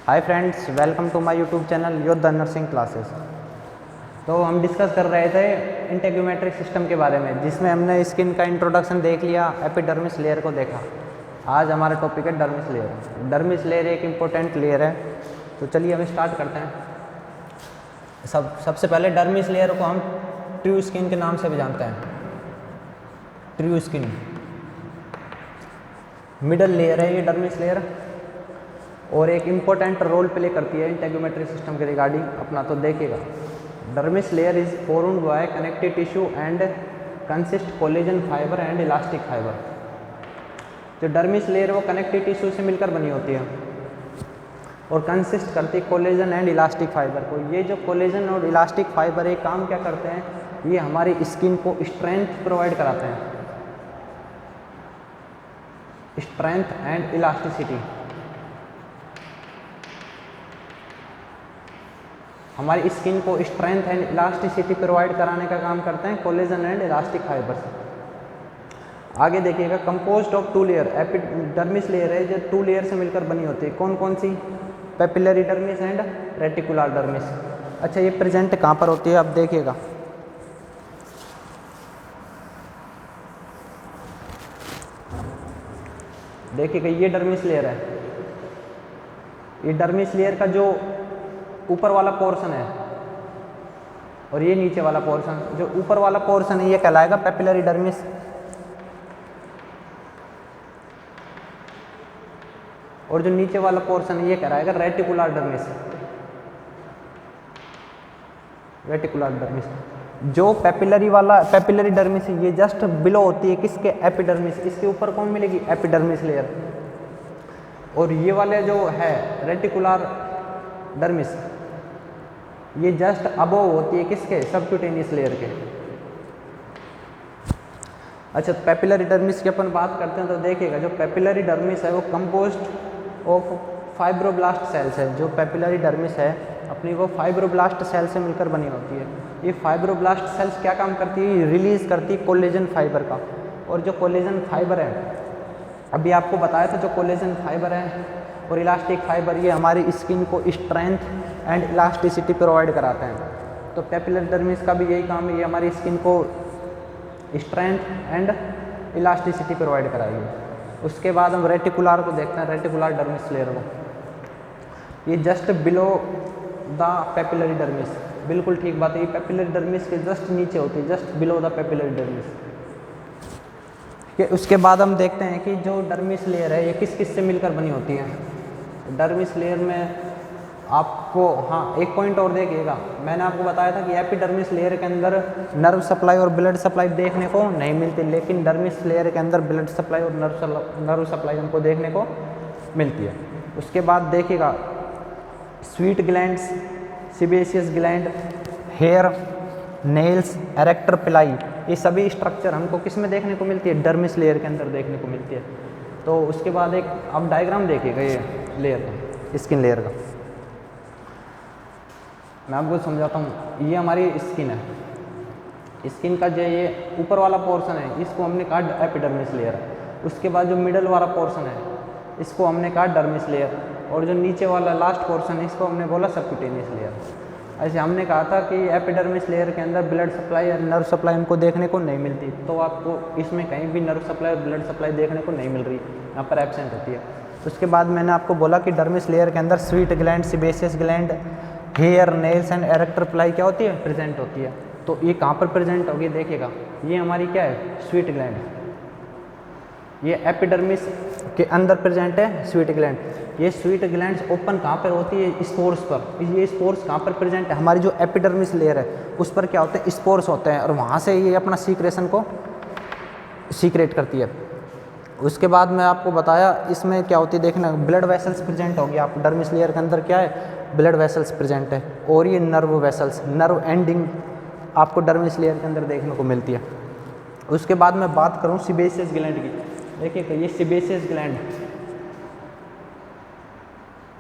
Hi friends, welcome to my YouTube channel Yoddha nursing classes. तो हम discuss कर रहे थे इंटेग्यूमेट्रिक सिस्टम के बारे में, जिसमें हमने स्किन का इंट्रोडक्शन देख लिया, एपिडर्मिस लेयर को देखा। आज हमारा टॉपिक है डर्मिस लेयर। डर्मिस लेयर एक इम्पोर्टेंट लेयर है। तो चलिए हम स्टार्ट करते हैं। सबसे पहले डर्मिस लेयर को हम ट्रू स्किन के नाम से भी जानते हैं। ट्रू स्किन मिडल लेयर है ये डर्मिस लेयर, और एक इम्पोर्टेंट रोल प्ले करती है इंटेग्यूमेट्री सिस्टम के रिगार्डिंग अपना। तो देखिएगा, dermis layer is formed by connective tissue and consist collagen fibre and elastic fibre. जो डर्मिस लेयर वो कनेक्टिव टिश्यू से मिलकर बनी होती है और कंसिस्ट करती है कोलेजन एंड इलास्टिक फाइबर को। ये जो कोलेजन और इलास्टिक फाइबर एक काम क्या करते हैं, ये हमारी स्किन को स्ट्रेंथ प्रोवाइड कराते हैं, स्ट्रेंथ एंड इलास्टिसिटी। हमारी स्किन को स्ट्रेंथ एंड इलास्टिसिटी प्रोवाइड कराने का काम करते हैं कोलेजन एंड इलास्टिक फाइबर्स। आगे देखिएगा, composed of two layer. Epidermis layer है जो टू लेयर से मिलकर बनी होती है। कौन कौन सी? Papillary dermis and reticular dermis. अच्छा, ये प्रेजेंट कहाँ पर होती है अब देखिएगा। देखिएगा, ये डर्मिस लेयर है। ये डर्मिस लेयर का जो ऊपर वाला पोर्शन है और ये नीचे वाला पोर्शन, जो ऊपर वाला पोर्शन है ये कहलाएगा पेपिलरी डर्मिस, और जो नीचे वाला पोर्शन है ये कहलाएगा रेटिकुलर डर्मिस। Reticular dermis. जो पेपिलरी डर्मिस है ये जस्ट बिलो होती है किसके? एपिडर्मिस। इसके ऊपर कौन मिलेगी? Epidermis layer. और ये वाले जो है रेटिकुलर डर्मिस, ये जस्ट अबोव होती है किसके? सबक्यूटेनियस लेयर के। अच्छा, पेपिलरी डर्मिस की अपन बात करते हैं तो देखिएगा, जो पेपिलरी डर्मिस है वो कंपोज्ड ऑफ फाइब्रोब्लास्ट सेल्स है। जो पेपिलरी डर्मिस है अपनी वो फाइब्रोब्लास्ट सेल से मिलकर बनी होती है। ये फाइब्रोब्लास्ट सेल्स क्या काम करती है? रिलीज करती है कोलेजन फाइबर का। और जो कोलेजन फाइबर है, अभी आपको बताया था, जो कोलेजन फाइबर है और इलास्टिक फाइबर, ये हमारी स्किन को स्ट्रेंथ एंड इलास्टिसिटी प्रोवाइड कराते हैं। तो पेपिलरी डर्मिस का भी यही काम है, ये हमारी स्किन को स्ट्रेंथ एंड इलास्टिसिटी प्रोवाइड कराएगी। उसके बाद हम रेटिकुलर को देखते हैं, रेटिकुलर डर्मिस लेयर को। ये just below the papillary dermis. बिल्कुल ठीक बात है, ये पेपिलरी डर्मिस के जस्ट नीचे होती है, just below the papillary dermis. उसके बाद हम देखते हैं कि जो डर्मिस लेयर है ये किस किस से मिलकर बनी होती है। डर्मिस लेयर में आपको एक पॉइंट और देखिएगा, मैंने आपको बताया था कि एपिडर्मिस लेयर के अंदर नर्व सप्लाई और ब्लड सप्लाई देखने को नहीं मिलती, लेकिन डर्मिस लेयर के अंदर ब्लड सप्लाई और नर्व सप्लाई हमको देखने को मिलती है। उसके बाद देखिएगा, sweat glands, sebaceous gland, hair, nails, arrector pili, ये सभी स्ट्रक्चर हमको किस में देखने को मिलती है? डर्मिस लेयर के अंदर देखने को मिलती है। तो उसके बाद एक आप डायग्राम देखिएगा ये लेयर का, स्किन लेयर का। मैं आपको समझाता हूँ। ये हमारी स्किन है। स्किन का जो ये ऊपर वाला पोर्शन है इसको हमने कहा एपिडर्मिस लेयर। उसके बाद जो मिडल वाला पोर्शन है इसको हमने कहा डर्मिस लेयर, और जो नीचे वाला लास्ट पोर्शन है इसको हमने बोला सबक्यूटेनियस लेयर। ऐसे हमने कहा था कि एपिडर्मिस लेयर के अंदर ब्लड सप्लाई और नर्व सप्लाई हमको देखने को नहीं मिलती, तो आपको इसमें कहीं भी नर्व सप्लाई और ब्लड सप्लाई देखने को नहीं मिल रही, यहाँ पर एब्सेंट होती है। उसके बाद मैंने आपको बोला कि डर्मिस लेयर के अंदर sweat gland, sebaceous gland, hair, nails and arrector pili क्या होती है? प्रेजेंट होती है। तो ये कहाँ पर प्रेजेंट होगी? देखिएगा, ये हमारी क्या है? Sweet gland. ये एपिडर्मिस के अंदर प्रेजेंट है स्वीट ग्लैंड। ये स्वीट ग्लैंड्स ओपन कहाँ पर होती है? स्पोर्स पर। ये स्पोर्स कहाँ पर प्रेजेंट है? हमारी जो एपिडर्मिस लेयर है उस पर क्या होते हैं? स्पोर्स होते हैं, और वहाँ से ये अपना सीक्रेशन को सीक्रेट करती है। उसके बाद मैं आपको बताया इसमें क्या होती है, देखना, ब्लड वेसल्स प्रेजेंट होगी। आप डर्मिस लेयर के अंदर क्या है? ब्लड वेसल्स प्रेजेंट है, और ये नर्व वेसल्स, नर्व एंडिंग आपको डर्मिस लेयर के अंदर देखने को मिलती है। उसके बाद मैं बात करूँ सिबेशियस ग्लैंड की। देखिए, ये सिबेशियस ग्लैंड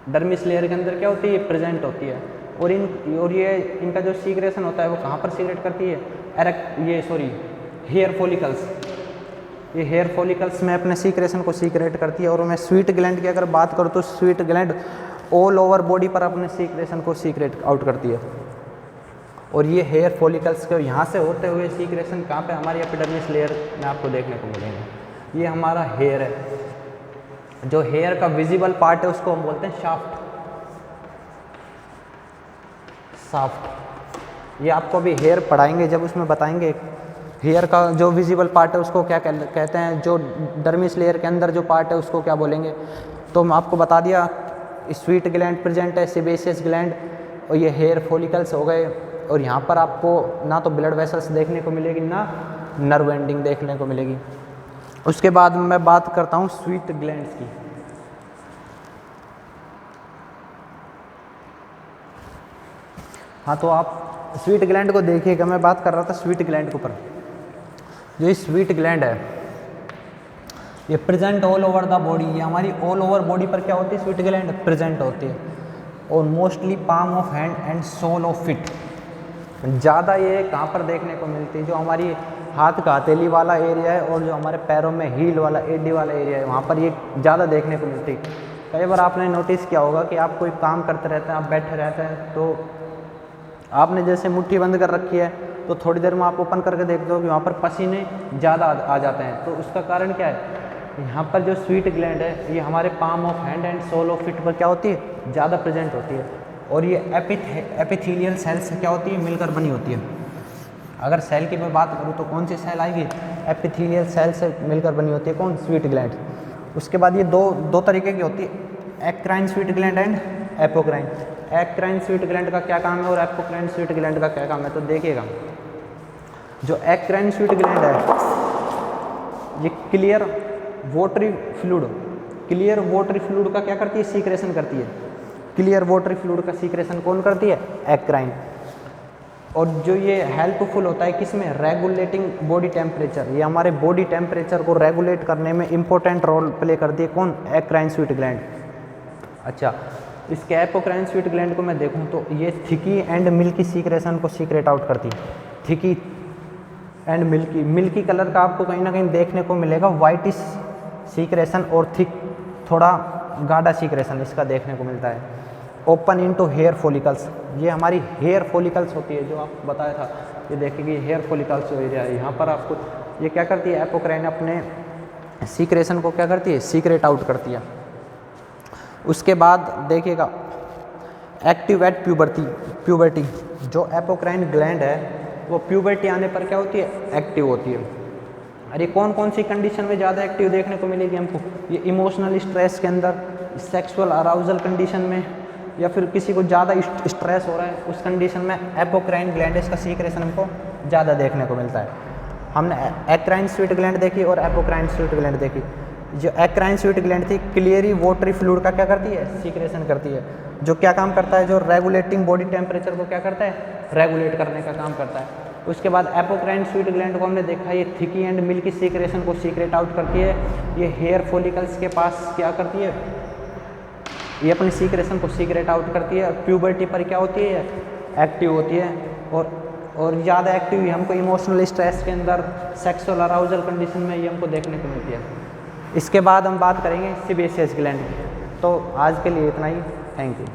डर्मिस लेयर के अंदर क्या होती है? प्रेजेंट होती है। और ये इनका जो सीक्रेशन होता है वो कहाँ पर सीक्रेट करती है? Hair follicles. ये हेयर फॉलिकल्स में अपने सीक्रेशन को सीक्रेट करती है। और मैं स्वीट ग्लैंड की अगर बात करूँ तो sweet gland all over body पर अपने सीक्रेशन को सीक्रेट आउट करती है। और ये हेयर फॉलिकल्स के यहाँ से होते हुए सीक्रेशन कहाँ पे हमारी एपिडर्मिस लेयर में आपको देखने को मिलेंगे। ये हमारा हेयर है, जो हेयर का विजिबल पार्ट है उसको हम बोलते हैं शाफ्ट। शाफ्ट ये आपको अभी हेयर पढ़ाएंगे जब उसमें बताएंगे हेयर का जो विजिबल पार्ट है उसको क्या कहते हैं, जो डर्मिस लेयर के अंदर जो पार्ट है उसको क्या बोलेंगे। तो मैं आपको बता दिया स्वीट ग्लैंड प्रेजेंट है, सेबेशियस ग्लैंड, और ये हेयर फॉलिकल्स हो गए। और यहाँ पर आपको ना तो ब्लड वेसल्स देखने को मिलेगी ना नर्व एंडिंग देखने को मिलेगी। उसके बाद मैं बात करता हूँ स्वीट ग्लैंड्स की। हाँ, तो आप स्वीट ग्लैंड को देखिएगा, मैं बात कर रहा था स्वीट ग्लैंड के ऊपर। जो ये स्वीट ग्लैंड है ये present all over the body, ये हमारी ऑल ओवर बॉडी पर क्या होती है, स्वीट ग्लैंड प्रेजेंट होती है। और mostly palm of hand and sole of feet, ज़्यादा ये कहाँ पर देखने को मिलती है, जो हमारी हाथ का हथेली वाला एरिया है और जो हमारे पैरों में हील वाला एडी वाला एरिया है वहाँ पर ये ज़्यादा देखने को मिलती है। कई बार आपने नोटिस किया होगा कि आप कोई काम करते रहते हैं, आप बैठे रहते हैं, तो आपने जैसे मुट्ठी बंद कर रखी है तो थोड़ी देर में आप ओपन करके देखते हो कि वहाँ पर पसीने ज़्यादा आ जाते हैं। तो उसका कारण क्या है, यहाँ पर जो स्वीट ग्लैंड है ये हमारे palm of hand and sole of feet पर क्या होती है, ज़्यादा प्रेजेंट होती है। और ये एपिथेलियल सेल से क्या होती है, मिलकर बनी होती है। अगर सेल की मैं बात करूँ तो कौन सी सेल आएगी, एपिथेलियल सेल से मिलकर बनी होती है कौन, स्वीट ग्लैंड। उसके बाद ये दो तरीके की होती है, eccrine sweet gland and apocrine. Eccrine sweet gland का क्या काम है और एपोक्राइन स्वीट ग्लैंड का क्या काम है, तो देखिएगा जो एक्राइन स्वीट ग्लैंड है ये क्लियर वोटरी फ्लूइड का क्या करती है, सीक्रेशन करती है। क्लियर वोटरी फ्लूइड का सीक्रेशन कौन करती है, एक्राइन। और जो ये हेल्पफुल होता है किसमें, रेगुलेटिंग बॉडी टेम्परेचर, ये हमारे बॉडी टेम्परेचर को रेगुलेट करने में इंपॉर्टेंट रोल प्ले करती है कौन, एक्राइन स्वीट ग्लैंड। अच्छा, इसके एपोक्राइन स्वीट ग्लैंड को मैं देखूं तो ये थिकी एंड मिल्की सीक्रेशन को सीक्रेट आउट करती है। थिकी एंड मिल्की कलर का आपको कहीं ना कहीं देखने को मिलेगा, वाइटिश सीक्रेशन और थिक थोड़ा गाढ़ा सीक्रेशन इसका देखने को मिलता है। ओपन इनटू हेयर फॉलिकल्स, ये हमारी हेयर फॉलिकल्स होती है जो आपको बताया था, ये देखिए हेयर फॉलिकल्स एरिया है। यहाँ पर आपको ये क्या करती है, एपोक्राइन अपने सीक्रेशन को क्या करती है, सीक्रेट आउट करती है। उसके बाद देखिएगा एक्टिव एट प्यूबर्टी, जो एपोक्राइन ग्लैंड है वो प्यूबर्टी आने पर क्या होती है, एक्टिव होती है। अरे कौन कौन सी कंडीशन में ज़्यादा एक्टिव देखने को मिलेगी हमको, ये इमोशनल स्ट्रेस के अंदर, सेक्सुअल अराउजल कंडीशन में, या फिर किसी को ज़्यादा स्ट्रेस हो रहा है उस कंडीशन में एपोक्राइन ग्लैंड इसका सीक्रेशन हमको ज़्यादा देखने को मिलता है। हमने एक्राइन स्वीट ग्लैंड देखी और एपोक्राइन स्वीट ग्लैंड देखी। जो एक्राइन स्वीट ग्लैंड थी क्लियरी वोटरी फ्लूइड का क्या करती है, सीक्रेशन करती है, जो क्या काम करता है, जो रेगुलेटिंग बॉडी टेम्परेचर को क्या करता है, रेगुलेट करने का काम करता है। उसके बाद एपोक्राइन स्वीट ग्लैंड को हमने देखा ये थिकी एंड मिल्की सीक्रेशन को सीक्रेट आउट करती है। ये हेयर फॉलिकल्स के पास क्या करती है, ये अपनी सीक्रेशन को सीक्रेट आउट करती है। और प्यूबर्टी पर क्या होती है, एक्टिव होती है। और ज़्यादा एक्टिव ही हमको इमोशनल स्ट्रेस के अंदर, सेक्सुअल अराउजल कंडीशन में ये हमको देखने को मिलती है। इसके बाद हम बात करेंगे सेबेशियस ग्लैंड की। तो आज के लिए इतना ही, थैंक यू।